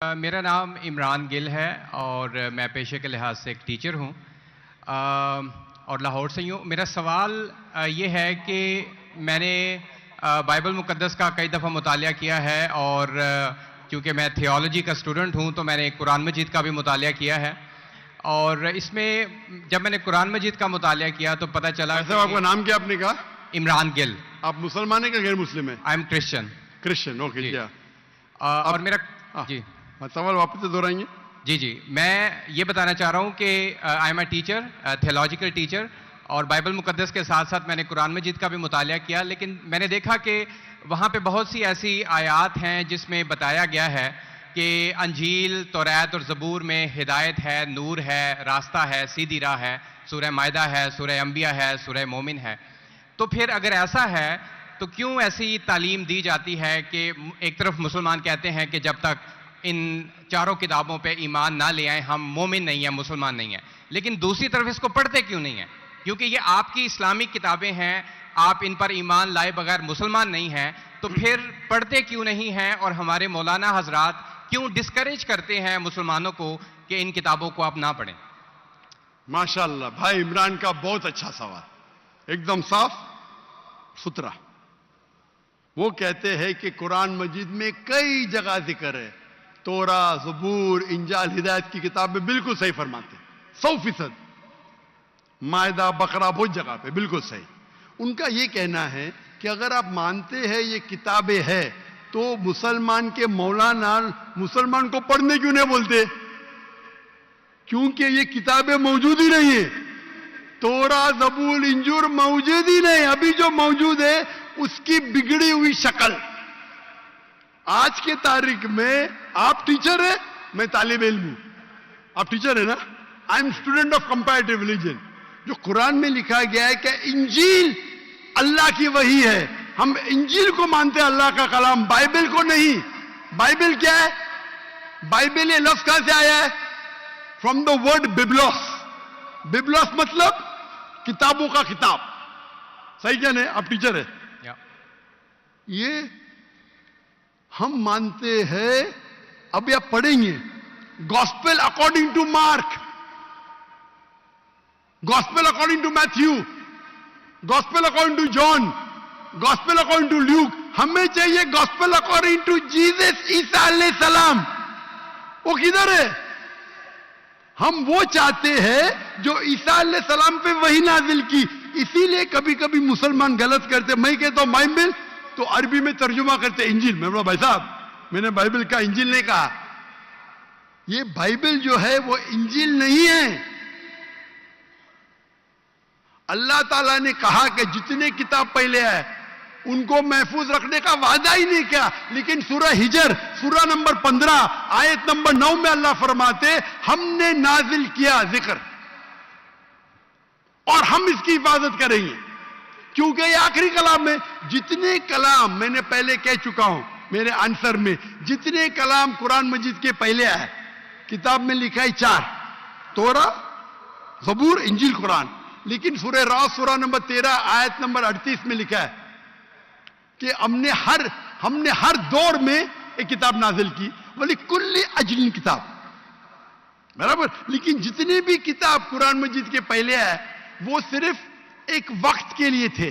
मेरा नाम इमरान गिल है और मैं पेशे के लिहाज से एक टीचर हूँ और लाहौर से ही हूँ। मेरा सवाल ये है कि मैंने बाइबल मुक़द्दस का कई दफ़ा मुतालिया किया है और क्योंकि मैं थियोलॉजी का स्टूडेंट हूँ तो मैंने कुरान मजीद का भी मुतालिया किया है। और इसमें जब मैंने कुरान मजीद का मुतालिया किया तो पता चला। आपका नाम क्या आपने कहा? इमरान गिल। आप मुसलमान हैं कि गैर मुस्लिम हैं? I am Christian. Christian, okay. क्या और मेरा जी सवाल वापस से दोहराएंगे? जी मैं ये बताना चाह रहा हूँ कि I am a teacher, theological teacher, और बाइबल मुक़द्दस के साथ साथ मैंने कुरान मजीद का भी मुतालिया किया। लेकिन मैंने देखा कि वहाँ पे बहुत सी ऐसी आयात हैं जिसमें बताया गया है कि अंजील, तौरात और ज़बूर में हिदायत है, नूर है, रास्ता है, सीधी राह है, सूरह मायदा है, सूरह अंबिया है, सूरह मोमिन है। तो फिर अगर ऐसा है तो क्यों ऐसी तालीम दी जाती है कि एक तरफ मुसलमान कहते हैं कि जब तक इन चारों किताबों पे ईमान ना ले आए हम मोमिन नहीं हैं, मुसलमान नहीं हैं, लेकिन दूसरी तरफ इसको पढ़ते क्यों नहीं हैं? क्योंकि ये आपकी इस्लामिक किताबें हैं, आप इन पर ईमान लाए बगैर मुसलमान नहीं हैं, तो फिर पढ़ते क्यों नहीं हैं? और हमारे मौलाना हजरात क्यों डिस्करेज करते हैं मुसलमानों को कि इन किताबों को आप ना पढ़ें? माशाअल्लाह, भाई इमरान का बहुत अच्छा सवाल, एकदम साफ सुथरा। वो कहते हैं कि कुरान मजीद में कई जगह जिक्र है, तोरा, ज़बूर, इंजाल, हिदायत की किताब में बिल्कुल सही फरमाते, 100%। मायदा, बकरा, बहुत जगह पे बिल्कुल सही। उनका ये कहना है कि अगर आप मानते हैं ये किताबें हैं तो मुसलमान के मौलाना मुसलमान को पढ़ने क्यों नहीं बोलते? क्योंकि ये किताबें मौजूद ही नहीं है। तोरा, ज़बूर, इंजूर मौजूद ही नहीं। अभी जो मौजूद है उसकी बिगड़ी हुई शक्ल। आज के तारीख में आप टीचर है, मैं तालिब इल्म हूं। आप टीचर है ना? I am student of comparative religion. जो कुरान में लिखा गया है कि इंजील अल्लाह की वही है, हम इंजील को मानते हैं, अल्लाह का कलाम, बाइबल को नहीं। बाइबल क्या है? बाइबल ये लफ्ज कहां से आया है? From the word Byblos. Byblos मतलब किताबों का किताब। सही क्या नहीं? आप टीचर है। ये हम मानते हैं। अभी आप पढ़ेंगे gospel according to Mark, gospel according to Matthew, gospel according to John, gospel according to Luke. हमें चाहिए गॉस्पेल अकॉर्डिंग टू जीसस ईसा अलैहि सलाम। वो किधर है? हम वो चाहते हैं जो ईसा अलैहि सलाम पे वही नाजिल की। इसीलिए कभी कभी मुसलमान गलत करते। मैं कहता हूं बाइबल, तो अरबी में तर्जुमा करते इंजील। मैं बोला भाई साहब, मैंने बाइबल का इंजील नहीं कहा। ये बाइबल जो है वो इंजील नहीं है। अल्लाह ताला ने कहा कि जितने किताब पहले है उनको महफूज रखने का वादा ही नहीं किया। लेकिन सूरह हिजर, सूरह नंबर 15 आयत नंबर 9 में अल्लाह फरमाते हमने नाजिल किया जिक्र और हम इसकी हिफाजत करेंगे, क्योंकि ये आखिरी कलाम है। जितने कलाम मैंने पहले कह चुका हूं मेरे आंसर में, जितने कलाम कुरान मजीद के पहले आए किताब में लिखा है 4, तोरा, ज़बूर, इंजील, कुरान। लेकिन सूरह रास सूरह नंबर 13 आयत नंबर 38 में लिखा है कि हमने हर दौर में एक किताब नाजिल की, वली कुल्ली अजलिन किताब, बराबर। लेकिन जितने भी किताब कुरान मजीद के पहले आए वो सिर्फ एक वक्त के लिए थे,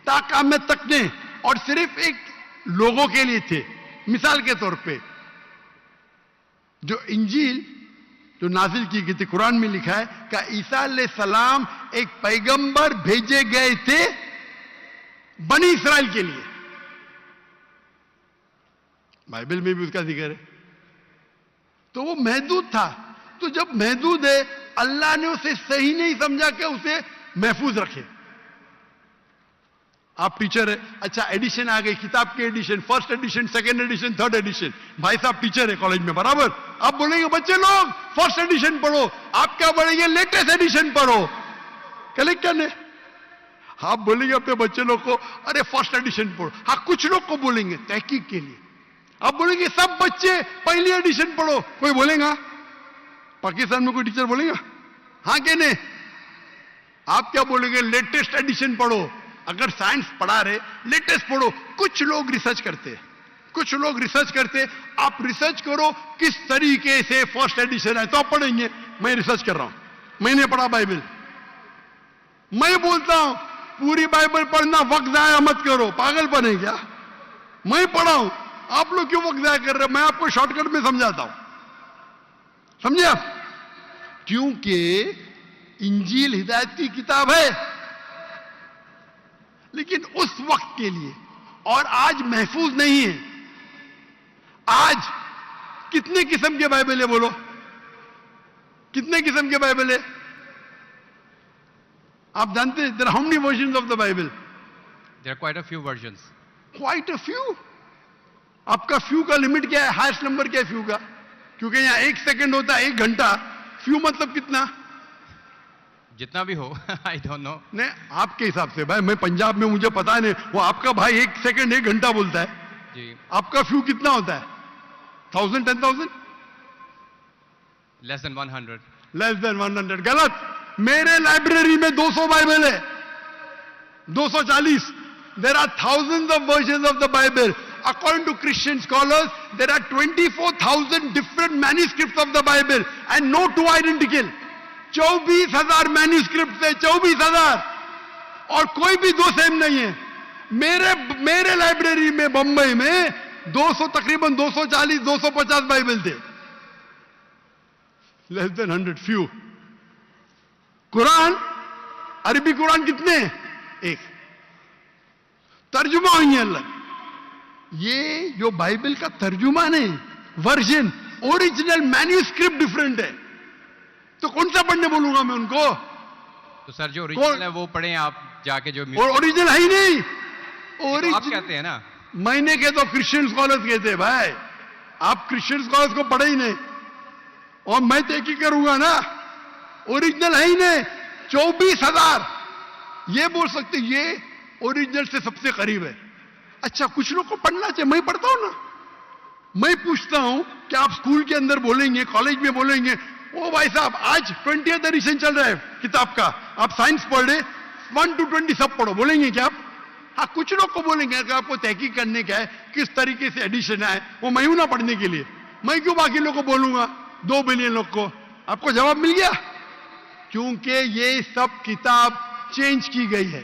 ताकाम तकने, और सिर्फ एक लोगों के लिए थे। मिसाल के तौर पे जो इंजील जो नाजिल की गई थी, कुरान में लिखा है कि ईसा अलैहि सलाम एक पैगंबर भेजे गए थे बनी इस्राइल के लिए। बाइबल में भी उसका जिक्र है। तो वो महदूद था। तो जब महदूद है, अल्लाह ने उसे सही नहीं समझा कि उसे महफूज रखे। आप टीचर है, अच्छा एडिशन आ गई, किताब के edition, first edition, second edition, third edition. भाई साहब टीचर है कॉलेज में, बराबर। आप बोलेंगे बच्चे लोग फर्स्ट एडिशन पढ़ो, आप क्या बोलेंगे लेटेस्ट एडिशन पढ़ो, कलेक्टर ने। आप बोलेंगे अपने बच्चे लोग को अरे फर्स्ट एडिशन पढ़ो। हाँ, कुछ लोग को बोलेंगे तहकीक के लिए। आप बोलेंगे सब बच्चे पहली एडिशन पढ़ो, कोई बोलेगा? पाकिस्तान में कोई टीचर बोलेगा? हाँ कि नहीं? आप क्या बोलेंगे? लेटेस्ट एडिशन पढ़ो। अगर साइंस पढ़ा रहे लेटेस्ट पढ़ो। कुछ लोग रिसर्च करते हैं, कुछ लोग रिसर्च करते, आप रिसर्च करो किस तरीके से फर्स्ट एडिशन है तो आप पढ़ेंगे। मैं रिसर्च कर रहा हूं, मैंने पढ़ा बाइबल। मैं बोलता हूं पूरी बाइबल पढ़ना वक्त जाया मत करो, पागलपन है क्या? मैं पढ़ा हूं, आप लोग क्यों वक्त जाया कर रहे हो? मैं आपको शॉर्टकट में समझाता हूं, समझे आप? क्योंकि इंजील हिदायत की किताब है, लेकिन उस वक्त के लिए, और आज महफूज नहीं है। आज कितने किस्म के बाइबल है बोलो? कितने किस्म के बाइबल है? आप जानते हैं there are how many versions of the Bible? There are quite a few versions. Quite a few. आपका फ्यू का लिमिट क्या है? हाईएस्ट नंबर क्या है फ्यू का? क्योंकि यहां 1 सेकंड होता है 1 घंटा, फ्यू मतलब कितना? जितना भी हो आई डोंट नो। नहीं, आपके हिसाब से भाई, मैं पंजाब में, मुझे पता नहीं, वो आपका भाई 1 सेकंड 1 घंटा बोलता है जी। आपका फ्यू कितना होता है? 1000, 10,000? Less than 100। Less than 100। गलत। मेरे लाइब्रेरी में 200 बाइबल है, 240। There are thousands of versions of the Bible. According to Christian scholars, there are 24,000 different manuscripts of the Bible and no two identical. 24,000 manuscript है, 24,000, और कोई भी दो सेम नहीं है। मेरे लाइब्रेरी में बंबई में 200, तकरीबन 240, 250 बाइबल थे। Less than 100, few. कुरान, अरबी कुरान कितने? 1। तर्जुमा हुई है अलग। ये जो बाइबल का तर्जुमा नहीं, वर्जन, ओरिजिनल मैन्यूस्क्रिप्ट डिफरेंट है। तो कौन सा पढ़ने बोलूंगा मैं उनको? तो सर जो ओरिजिनल है वो पढ़ें आप जाके, जो ओरिजिनल है ही नहीं। तो आप कहते हैं ना, मैंने कहता हूं, क्रिश्चियन स्कॉलर्स कहते हैं। भाई आप क्रिश्चियन स्कॉलर्स को पढ़े ही नहीं, और मैं तो एक ही करूंगा ना। ओरिजिनल है ही नहीं। 24,000 ये बोल सकते ये ओरिजिनल से सबसे करीब है। अच्छा, कुछ लोग को पढ़ना चाहिए, मैं पढ़ता हूं ना। मैं पूछता हूं कि आप स्कूल के अंदर बोलेंगे, कॉलेज में बोलेंगे, ओ भाई साहब आज 20th एडिशन चल रहा है किताब का, आप साइंस पढ़ रहे, 1 to 20 सब पढ़ो, बोलेंगे क्या आप? हाँ, कुछ लोग को बोलेंगे कि आपको तहकीक करने का है किस तरीके से एडिशन है, वो मैं हूं ना पढ़ने के लिए। मैं क्यों बाकी लोग को बोलूंगा, 2 बिलियन लोग को? आपको जवाब मिल गया। क्योंकि ये सब किताब चेंज की गई है।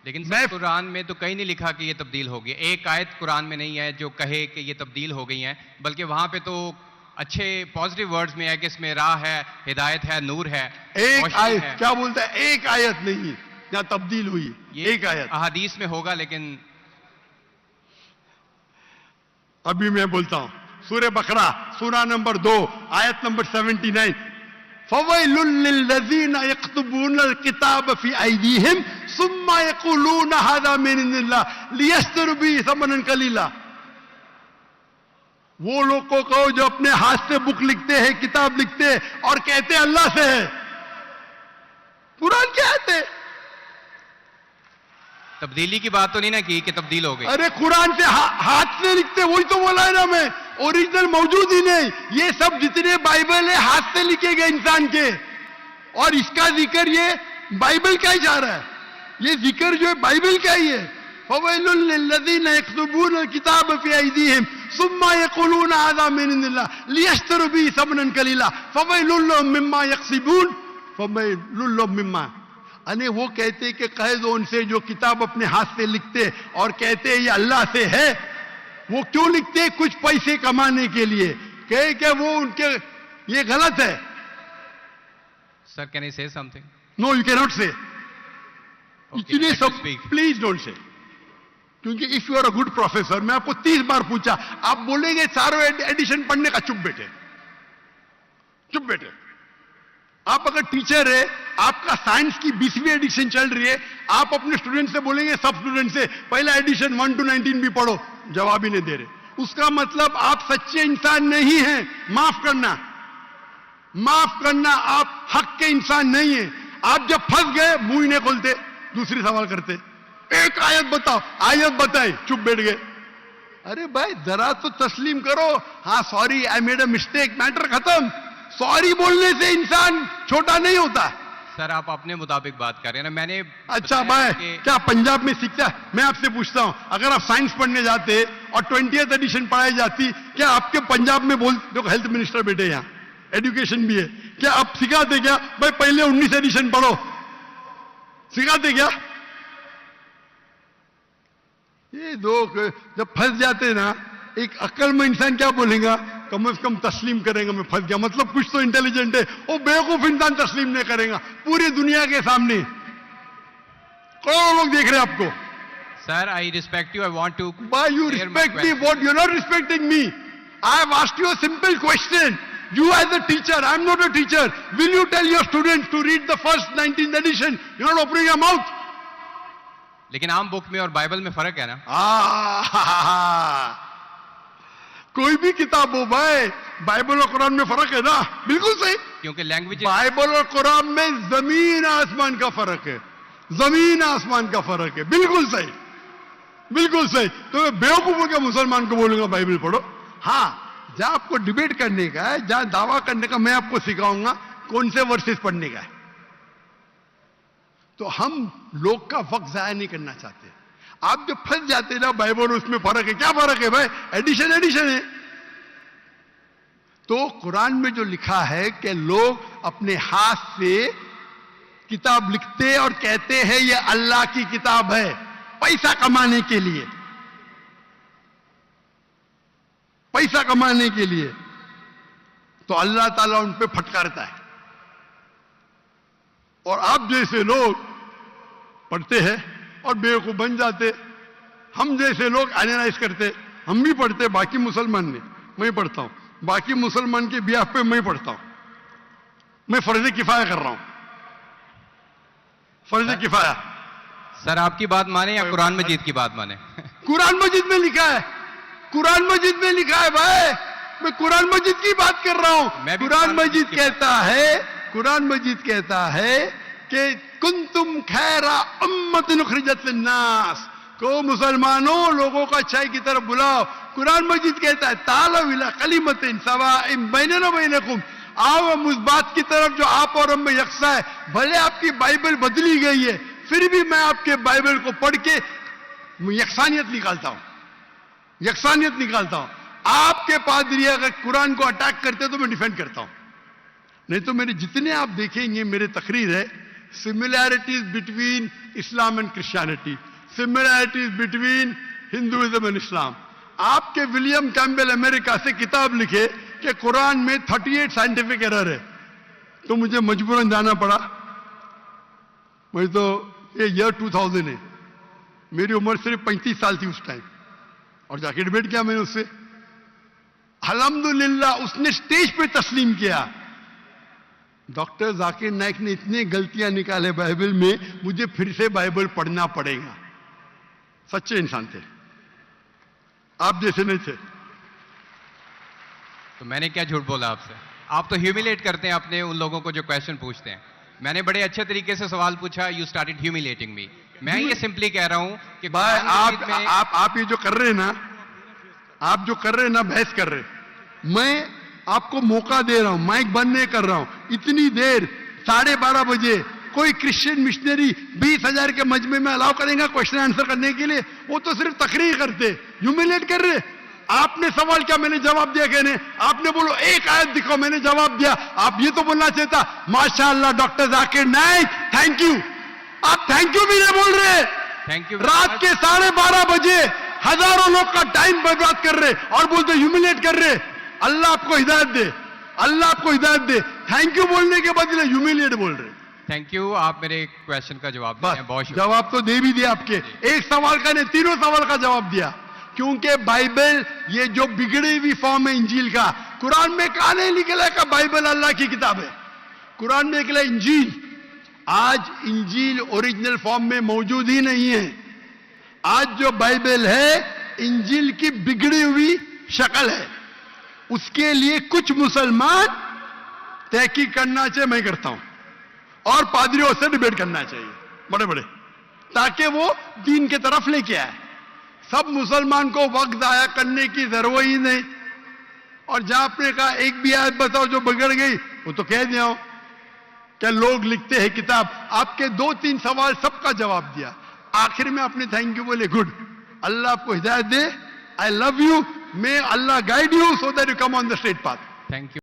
लेकिन सर कुरान में तो कहीं नहीं लिखा कि ये तब्दील हो गई। एक आयत कुरान में नहीं है जो कहे कि ये तब्दील हो गई है, बल्कि वहां पे तो अच्छे पॉजिटिव वर्ड्स में है कि इसमें राह है, हिदायत है, नूर है। एक आयत है। क्या बोलता है? एक आयत नहीं जहां तब्दील हुई, एक आयत। अहादीस में होगा, लेकिन अभी मैं बोलता हूं, सूरह बकरा, सूरा नंबर 2, आयत नंबर 79। फवैलुल लिल्लज़ीना यक्तुबूनल किताब फी अयदीहिम सुम्मा यक़ूलूना हाज़ा मिन इंदिल्लाह लियश्तरू बिही समनन कलीला। वो लोग को कहो जो अपने हाथ से बुक लिखते हैं, किताब लिखते हैं, और कहते हैं अल्लाह से है। कुरान क्या है? तब्दीली की बात तो नहीं ना की कि तब्दील हो गई। अरे कुरान से हाथ से लिखते, वही तो बोला है ना मैं। ओरिजिनल मौजूद ही नहीं। ये सब जितने बाइबल है हाथ से लिखे गए इंसान के, और इसका जिक्र ये बाइबल का ही जा रहा है। ये जिक्र जो है बाइबल का ही है। फवैलुल लिल्लज़ीना यक्तुबूनल किताब फी अयदीहिम सुम्मा यक़ूलूना हाज़ा मिन इंदिल्लाह लियश्तरू बिही समनन कलीला फवैलुल लहुम मिम्मा यक्सिबून फवैलुल लहुम मिम्मा। अने वो कहते कि कह दो उनसे जो किताब अपने हाथ से लिखते और कहते ये अल्लाह से है। वो क्यों लिखते? कुछ पैसे कमाने के लिए। कहे कि वो उनके, ये गलत है। Sir can I say something? No, you can not say. इतने सब speak. Please don't say. क्योंकि if you are a good professor, मैं आपको 30 बार पूछा, आप बोलेंगे चारों एडिशन पढ़ने का, चुप बेटे, चुप बेटे। आप अगर टीचर है, आपका साइंस की 20वीं एडिशन चल रही है, आप अपने स्टूडेंट से बोलेंगे, सब स्टूडेंट से पहला एडिशन 1 to 19 भी पढ़ो, जवाब ही नहीं दे रहे। उसका मतलब आप सच्चे इंसान नहीं हैं। माफ करना, माफ करना, आप हक के इंसान नहीं हैं। आप जब फंस गए मुंह ही नहीं खोलते, दूसरी सवाल करते। एक आयत बताओ, आयत बताए, चुप बैठ गए। अरे भाई जरा तो तस्लीम करो, हाँ sorry I made a mistake, matter खत्म। सॉरी बोलने से इंसान छोटा नहीं होता। सर आप अपने मुताबिक बात कर रहे हैं ना, मैंने अच्छा भाई क्या पंजाब में सीखता है? मैं आपसे पूछता हूं, अगर आप साइंस पढ़ने जाते और 20th एडिशन पढ़ाई जाती, क्या आपके पंजाब में बोल देखो हेल्थ मिनिस्टर बैठे यहाँ, एजुकेशन भी है, क्या आप सिखाते क्या भाई पहले 19 एडिशन पढ़ो, सिखाते क्या? ये लोग जब फंस जाते ना, एक अक्लमंद इंसान क्या बोलेगा, कम से कम तस्लीम करेगा मैं फंस गया, मतलब कुछ तो इंटेलिजेंट है। वो बेवकूफ इंसान तस्लीम नहीं करेगा पूरी दुनिया के सामने, करोड़ों लोग देख रहे हैं आपको। Sir, I respect you. I want to. Why you clear my respect me? question. What? You're not respecting me. I have asked you a simple question. You as a teacher, I'm not a teacher. Will you tell your students to read the first 19th edition? You're not opening your mouth. लेकिन आम book में और Bible में फर्क है ना? कोई भी किताब हो भाई, बाइबल और कुरान में फर्क है ना? बिल्कुल सही। क्योंकि लैंग्वेज बाइबल और कुरान में जमीन आसमान का फर्क है, जमीन आसमान का फर्क है। बिल्कुल सही, बिल्कुल सही। तो मैं बेवकूफों के मुसलमान को बोलूंगा बाइबल पढ़ो। हाँ, जहां आपको डिबेट करने का है, जहां दावा करने का, मैं आपको सिखाऊंगा कौन से वर्सेस पढ़ने का है। तो हम लोग का वक्त जाया नहीं करना चाहते। आप जो फंस जाते ना बाइबल, उसमें फर्क है, क्या फर्क है भाई? एडिशन एडिशन है। तो कुरान में जो लिखा है कि लोग अपने हाथ से किताब लिखते और कहते हैं ये अल्लाह की किताब है, पैसा कमाने के लिए, पैसा कमाने के लिए, तो अल्लाह ताला उन पे फटकारता है। और आप जैसे लोग पढ़ते हैं और बेवकूफ बन जाते, हम जैसे लोग एनालाइज करते, हम भी पढ़ते, बाकी मुसलमान ने, मैं पढ़ता हूं, बाकी मुसलमान के ब्याह पे मैं पढ़ता हूं, मैं फर्ज किफाया कर रहा हूं, फर्ज किफाया। सर आपकी बात माने या कुरान मजीद की बात माने? कुरान मजीद में लिखा है, कुरान मजीद में लिखा है भाई, मैं कुरान मजीद की बात कर रहा हूं। कुरान मजीद कहता है, कुरान मजीद कहता है कि कुंतुम खैरा उम्मतिन उखरिजत लिन्नास, को मुसलमानों लोगों को अच्छाई की तरफ बुलाओ। कुरान मजीद कहता है तालव इला कलिमतिन सवाइन बैनना बैनकुम, आओ हम उस बात की तरफ जो आप और हम में यकसा है। भले आपकी बाइबल बदली गई है, फिर भी मैं आपके बाइबल को पढ़ के यकसानियत निकालता हूं, यकसानियत निकालता हूं। आपके पादरी अगर कुरान को अटैक करते तो मैं डिफेंड करता हूं, नहीं तो मेरे जितने आप देखेंगे मेरे तकरीर है, similarities between Islam and Christianity, similarities between Hinduism and Islam. आपके विलियम कैम्बेल अमेरिका से किताब लिखे कि कुरान में 38 साइंटिफिक एरर है, तो मुझे मजबूरन जाना पड़ा। मैं तो ये ईयर 2000 है, मेरी उम्र सिर्फ 35 साल थी उस टाइम, और जाके डिबेट किया मैंने उससे। अल्हम्दुलिल्लाह उसने स्टेज पे तस्लीम किया। डॉक्टर जाकिर नाइक ने इतनी गलतियां निकाले बाइबल में, मुझे फिर से बाइबल पढ़ना पड़ेगा। सच्चे इंसान थे, आप जैसे नहीं थे। तो मैंने क्या झूठ बोला आपसे? आप तो ह्यूमिलेट करते हैं अपने उन लोगों को जो क्वेश्चन पूछते हैं। मैंने बड़े अच्छे तरीके से सवाल पूछा, यू स्टार्टेड ह्यूमिलेटिंग मी। मैं ये सिंपली कह रहा हूं कि भाई आप ये जो कर रहे हैं ना, आप जो कर रहे हैं ना, बहस कर रहे हैं, मैं आपको मौका दे रहा हूं, माइक बंद नहीं कर रहा हूं। इतनी देर 12:30 बजे कोई क्रिश्चियन मिशनरी 20,000 के मजमे में अलाउ करेगा क्वेश्चन आंसर करने के लिए? वो तो सिर्फ तकरीर करते, ह्यूमिलेट कर रहे। आपने सवाल किया, मैंने जवाब दिया। कहने आपने बोलो एक आयत दिखाओ, मैंने जवाब दिया। आप ये तो बोलना चाहिए था माशाअल्लाह doctor Zakir Naik thank you. आप थैंक यू भी नहीं बोल रहे। Thank you. रात के 12:30 बजे हजारों लोग का टाइम बर्बाद कर रहे और बोलते ह्यूमिलेट कर रहे। अल्लाह आपको हिदायत दे, अल्लाह आपको हिदायत दे। थैंक यू बोलने के बदले ह्यूमिलेट बोल रहे। थैंक यू, आप मेरे क्वेश्चन का जवाब दिए हैं, बहुत शुक्रिया। जवाब तो दे भी दिया आपके, एक सवाल का नहीं, तीनों सवाल का जवाब दिया। क्योंकि बाइबल ये जो बिगड़ी हुई फॉर्म है इंजील का, कुरान में कहा नहीं निकला का बाइबल अल्लाह की किताब है। कुरान में निकला इंजील। आज इंजील ओरिजिनल फॉर्म में मौजूद ही नहीं है। आज जो बाइबल है इंजील की बिगड़ी हुई शक्ल है। उसके लिए कुछ मुसलमान तहकीक करना चाहिए, मैं करता हूं, और पादरियों से डिबेट करना चाहिए बड़े बड़े, ताकि वो दीन की तरफ लेके आए। सब मुसलमान को वक्त जाया करने की जरूरत ही नहीं। और जहां आपने कहा एक भी आयत बताओ जो बिगड़ गई, वो तो कह दिया हूं क्या लोग लिखते हैं किताब। आपके 2-3 सवाल सबका जवाब दिया। आखिर में आपने थैंक यू बोले, गुड, अल्लाह आपको हिदायत दे। I love you. May Allah guide you so that you come on the straight path. Thank you.